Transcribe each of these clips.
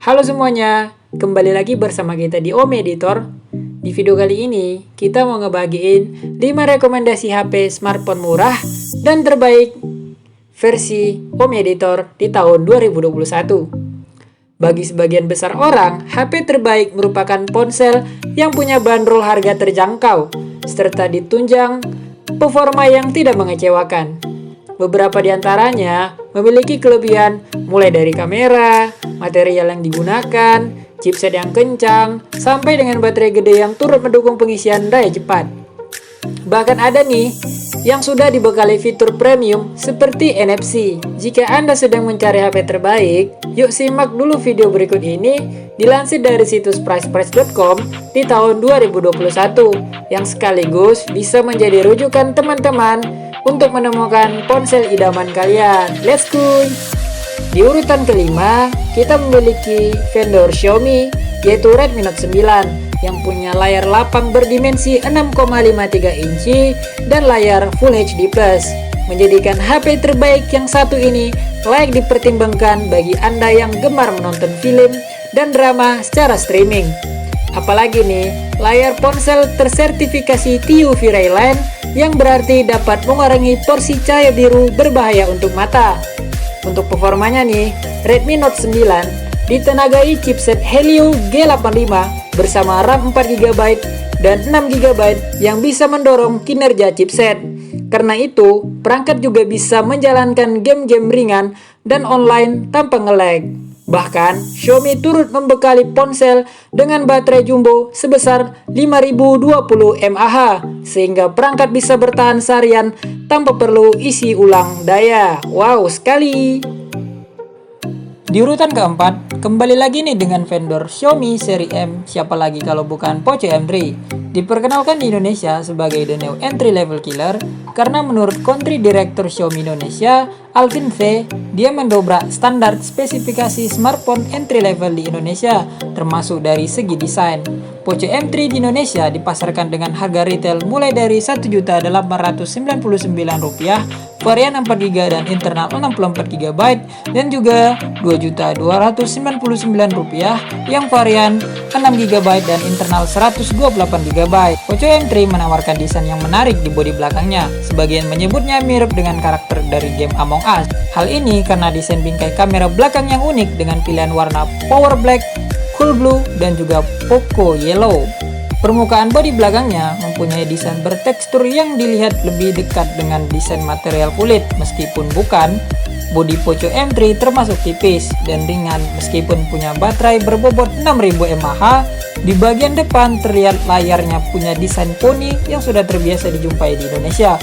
Halo semuanya, kembali lagi bersama kita di Om Editor. Di video kali ini, kita mau ngebagiin 5 rekomendasi HP smartphone murah dan terbaik versi Om Editor di tahun 2021. Bagi sebagian besar orang, HP terbaik merupakan ponsel yang punya bandrol harga terjangkau, serta ditunjang performa yang tidak mengecewakan. Beberapa di antaranya memiliki kelebihan mulai dari kamera, material yang digunakan, chipset yang kencang, sampai dengan baterai gede yang turut mendukung pengisian daya cepat. Bahkan ada nih yang sudah dibekali fitur premium seperti NFC. Jika Anda sedang mencari HP terbaik, yuk simak dulu video berikut ini dilansir dari situs priceprice.com di tahun 2021 yang sekaligus bisa menjadi rujukan teman-teman untuk menemukan ponsel idaman kalian. Let's go! Di urutan kelima, kita memiliki vendor Xiaomi, yaitu Redmi Note 9 yang punya layar lapang berdimensi 6,53 inci dan layar Full HD+, menjadikan HP terbaik yang satu ini layak dipertimbangkan bagi Anda yang gemar menonton film dan drama secara streaming. Apalagi nih, layar ponsel tersertifikasi TUV Raylan yang berarti dapat mengurangi porsi cahaya biru berbahaya untuk mata. Untuk performanya nih, Redmi Note 9 ditenagai chipset Helio G85 bersama RAM 4GB dan 6GB yang bisa mendorong kinerja chipset. Karena itu, perangkat juga bisa menjalankan game-game ringan dan online tanpa nge-lag. Bahkan, Xiaomi turut membekali ponsel dengan baterai jumbo sebesar 5020 mAh, sehingga perangkat bisa bertahan seharian tanpa perlu isi ulang daya. Wow sekali! Di urutan keempat, kembali lagi nih dengan vendor Xiaomi seri M, siapa lagi kalau bukan Poco M3. Diperkenalkan di Indonesia sebagai the new entry level killer karena menurut Country Director Xiaomi Indonesia, Alvin V, dia mendobrak standar spesifikasi smartphone entry level di Indonesia, termasuk dari segi desain. Poco M3 di Indonesia dipasarkan dengan harga retail mulai dari Rp1.899, varian 4GB dan internal 64GB, dan juga Rp2.299 yang varian 6GB dan internal 128GB. Poco M3 menawarkan desain yang menarik di bodi belakangnya. Sebagian menyebutnya mirip dengan karakter dari game Among Us. Hal ini karena desain bingkai kamera belakang yang unik dengan pilihan warna Power Black, Cool Blue, dan juga Poco Yellow. Permukaan bodi belakangnya mempunyai desain bertekstur yang dilihat lebih dekat dengan desain material kulit, meskipun bukan. Bodi Poco M3 termasuk tipis dan ringan meskipun punya baterai berbobot 6000 mAh. Di bagian depan terlihat layarnya punya desain poni yang sudah terbiasa dijumpai di Indonesia.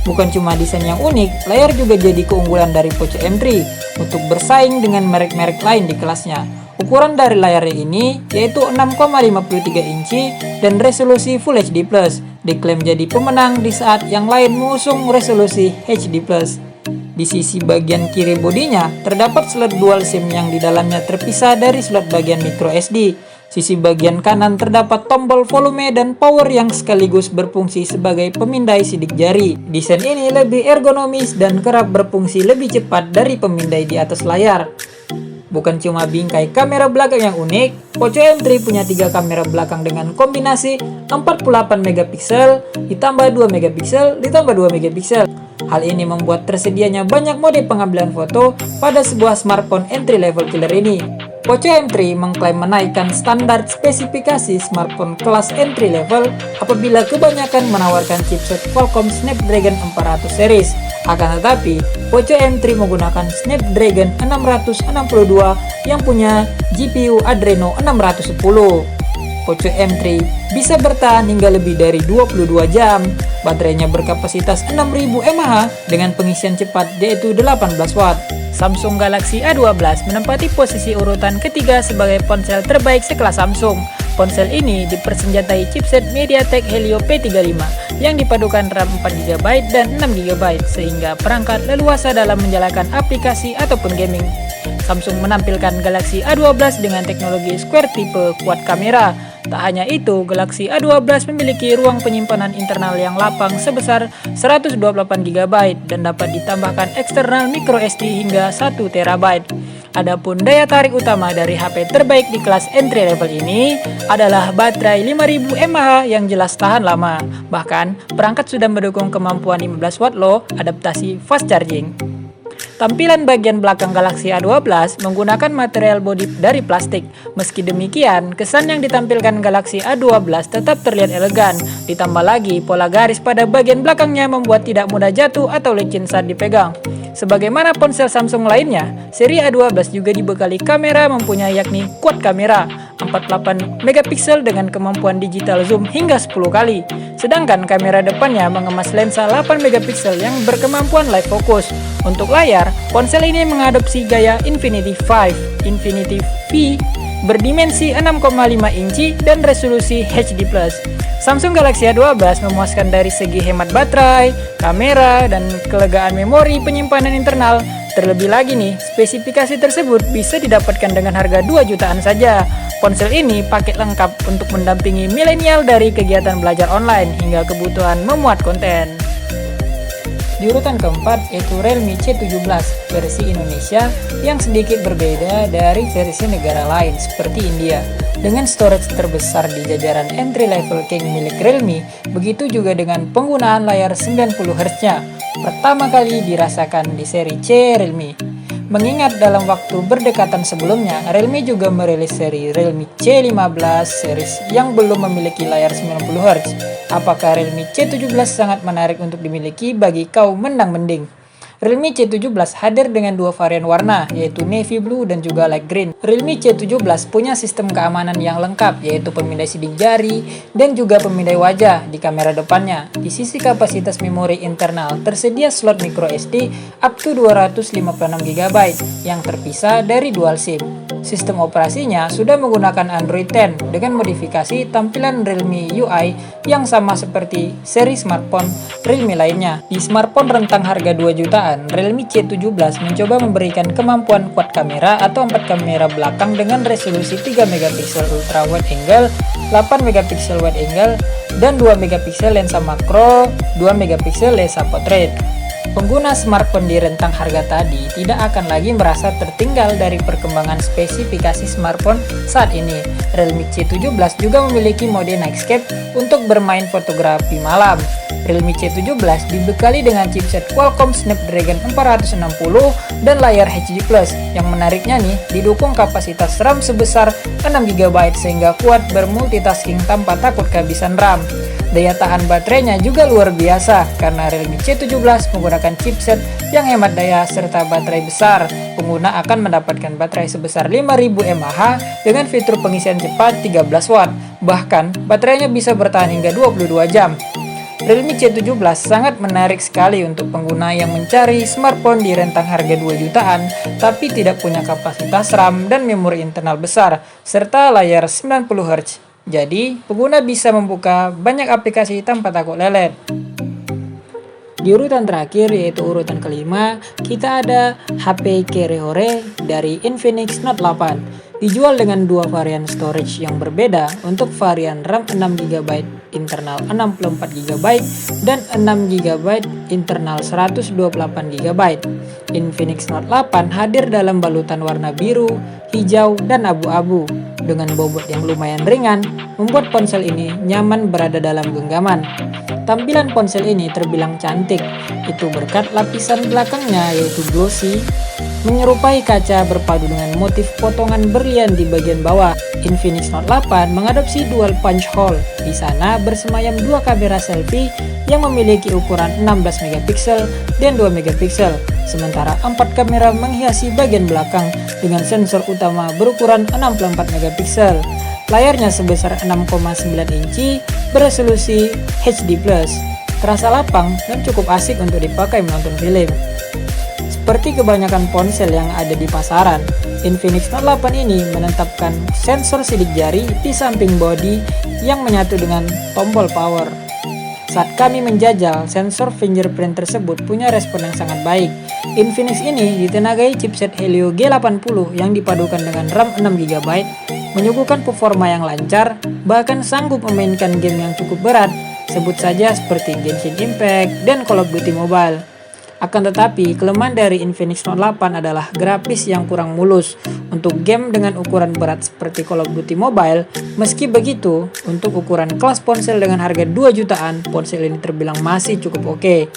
Bukan cuma desain yang unik, layar juga jadi keunggulan dari Poco M3 untuk bersaing dengan merek-merek lain di kelasnya. Ukuran dari layarnya ini yaitu 6,53 inci dan resolusi Full HD+, diklaim jadi pemenang di saat yang lain mengusung resolusi HD+. Di sisi bagian kiri bodinya terdapat slot dual SIM yang di dalamnya terpisah dari slot bagian micro SD. Sisi bagian kanan terdapat tombol volume dan power yang sekaligus berfungsi sebagai pemindai sidik jari. Desain ini lebih ergonomis dan kerap berfungsi lebih cepat dari pemindai di atas layar. Bukan cuma bingkai kamera belakang yang unik, Poco M3 punya 3 kamera belakang dengan kombinasi 48MP ditambah 2MP ditambah 2MP. Hal ini membuat tersedianya banyak mode pengambilan foto pada sebuah smartphone entry level killer ini. Poco M3 mengklaim menaikkan standar spesifikasi smartphone kelas entry level apabila kebanyakan menawarkan chipset Qualcomm Snapdragon 400 series. Akan tetapi, Poco M3 menggunakan Snapdragon 662 yang punya GPU Adreno 610. Poco M3 bisa bertahan hingga lebih dari 22 jam. Baterainya berkapasitas 6000 mAh dengan pengisian cepat yaitu 18 watt. Samsung Galaxy A12 menempati posisi urutan ketiga sebagai ponsel terbaik sekelas Samsung. Ponsel ini dipersenjatai chipset MediaTek Helio P35 yang dipadukan RAM 4GB dan 6GB sehingga perangkat leluasa dalam menjalankan aplikasi ataupun gaming. Samsung menampilkan Galaxy A12 dengan teknologi square tipe quad kamera. Tak hanya itu, Galaxy A12 memiliki ruang penyimpanan internal yang lapang sebesar 128GB dan dapat ditambahkan eksternal microSD hingga 1TB. Adapun daya tarik utama dari HP terbaik di kelas entry level ini adalah baterai 5000 mAh yang jelas tahan lama. Bahkan, perangkat sudah mendukung kemampuan 15 watt loh, adaptasi fast charging. Tampilan bagian belakang Galaxy A12 menggunakan material bodi dari plastik. Meski demikian, kesan yang ditampilkan Galaxy A12 tetap terlihat elegan. Ditambah lagi, pola garis pada bagian belakangnya membuat tidak mudah jatuh atau licin saat dipegang. Sebagaimana ponsel Samsung lainnya, seri A12 juga dibekali kamera mempunyai yakni quad kamera 48 megapiksel dengan kemampuan digital zoom hingga 10 kali. Sedangkan kamera depannya mengemas lensa 8 megapiksel yang berkemampuan live focus. Untuk layar, ponsel ini mengadopsi gaya Infinity V berdimensi 6,5 inci dan resolusi HD+. Samsung Galaxy A12 memuaskan dari segi hemat baterai, kamera, dan kelegaan memori penyimpanan internal. Terlebih lagi nih, spesifikasi tersebut bisa didapatkan dengan harga 2 jutaan saja. Ponsel ini paket lengkap untuk mendampingi milenial dari kegiatan belajar online hingga kebutuhan memuat konten. Di urutan keempat yaitu Realme C17 versi Indonesia yang sedikit berbeda dari versi negara lain seperti India. Dengan storage terbesar di jajaran entry level King milik Realme, begitu juga dengan penggunaan layar 90Hz-nya. Pertama kali dirasakan di seri C Realme. Mengingat dalam waktu berdekatan sebelumnya, Realme juga merilis seri Realme C15 series yang belum memiliki layar 90Hz. Apakah Realme C17 sangat menarik untuk dimiliki bagi kaum mendang-mending? Realme C17 hadir dengan dua varian warna, yaitu navy blue dan juga light green. Realme C17 punya sistem keamanan yang lengkap, yaitu pemindai sidik jari dan juga pemindai wajah di kamera depannya. Di sisi kapasitas memori internal, tersedia slot micro SD up to 256GB yang terpisah dari dual SIM. Sistem operasinya sudah menggunakan Android 10 dengan modifikasi tampilan Realme UI yang sama seperti seri smartphone Realme lainnya. Di smartphone rentang harga 2 jutaan, Realme C17 mencoba memberikan kemampuan quad kamera atau 4 kamera belakang dengan resolusi 3 megapiksel ultra wide angle, 8 megapiksel wide angle, dan 2 megapiksel lensa makro, 2 megapiksel lensa portrait. Pengguna smartphone di rentang harga tadi tidak akan lagi merasa tertinggal dari perkembangan spesifikasi smartphone saat ini. Realme C17 juga memiliki mode Nightscape untuk bermain fotografi malam. Realme C17 dibekali dengan chipset Qualcomm Snapdragon 460 dan layar HD+. Yang menariknya nih, didukung kapasitas RAM sebesar 6GB sehingga kuat bermultitasking tanpa takut kehabisan RAM. Daya tahan baterainya juga luar biasa karena Realme C17 menggunakan chipset yang hemat daya serta baterai besar. Pengguna akan mendapatkan baterai sebesar 5000 mAh dengan fitur pengisian cepat 13 watt. Bahkan, baterainya bisa bertahan hingga 22 jam. Realme C17 sangat menarik sekali untuk pengguna yang mencari smartphone di rentang harga 2 jutaan tapi tidak punya kapasitas RAM dan memori internal besar serta layar 90Hz. Jadi, pengguna bisa membuka banyak aplikasi tanpa takut lelet. Di urutan terakhir yaitu urutan kelima, kita ada HP Kerehore dari Infinix Note 8. Dijual dengan dua varian storage yang berbeda untuk varian RAM 6GB internal 64GB dan 6GB internal 128GB. Infinix Note 8 hadir dalam balutan warna biru, hijau, dan abu-abu. Dengan bobot yang lumayan ringan, membuat ponsel ini nyaman berada dalam genggaman. Tampilan ponsel ini terbilang cantik, itu berkat lapisan belakangnya yaitu glossy, menyerupai kaca berpadu dengan motif potongan berlian di bagian bawah. Infinix Note 8 mengadopsi dual punch hole. Di sana bersemayam dua kamera selfie yang memiliki ukuran 16 megapiksel dan 2 megapiksel. Sementara 4 kamera menghiasi bagian belakang dengan sensor utama berukuran 64 megapiksel. Layarnya sebesar 6,9 inci beresolusi HD+. Terasa lapang dan cukup asik untuk dipakai menonton film. Seperti kebanyakan ponsel yang ada di pasaran, Infinix Note 8 ini menetapkan sensor sidik jari di samping bodi yang menyatu dengan tombol power. Saat kami menjajal, sensor fingerprint tersebut punya respon yang sangat baik. Infinix ini ditenagai chipset Helio G80 yang dipadukan dengan RAM 6GB, menyuguhkan performa yang lancar, bahkan sanggup memainkan game yang cukup berat, sebut saja seperti Genshin Impact dan Call of Duty Mobile. Akan tetapi, kelemahan dari Infinix Note 8 adalah grafis yang kurang mulus untuk game dengan ukuran berat seperti Call of Duty Mobile. Meski begitu, untuk ukuran kelas ponsel dengan harga 2 jutaan, ponsel ini terbilang masih cukup oke.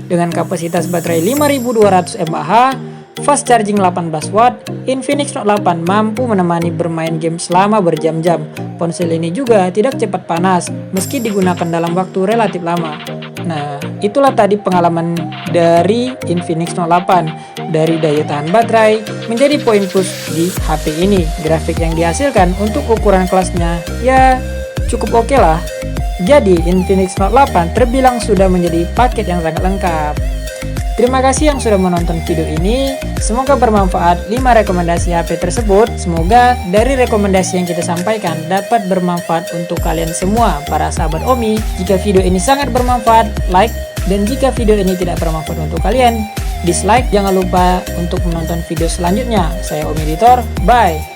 Dengan kapasitas baterai 5200 mAh, fast charging 18 watt, Infinix Note 8 mampu menemani bermain game selama berjam-jam. Ponsel ini juga tidak cepat panas, meski digunakan dalam waktu relatif lama. Nah, itulah tadi pengalaman dari Infinix Note 8. Dari daya tahan baterai menjadi poin plus di HP ini. Grafik yang dihasilkan untuk ukuran kelasnya ya cukup oke lah. Jadi Infinix Note 8 terbilang sudah menjadi paket yang sangat lengkap. Terima kasih yang sudah menonton video ini. Semoga bermanfaat 5 rekomendasi HP tersebut. Semoga dari rekomendasi yang kita sampaikan dapat bermanfaat untuk kalian semua, para sahabat Omi. Jika video ini sangat bermanfaat, like. Dan jika video ini tidak bermanfaat untuk kalian, dislike. Jangan lupa untuk menonton video selanjutnya. Saya Omi Editor, bye.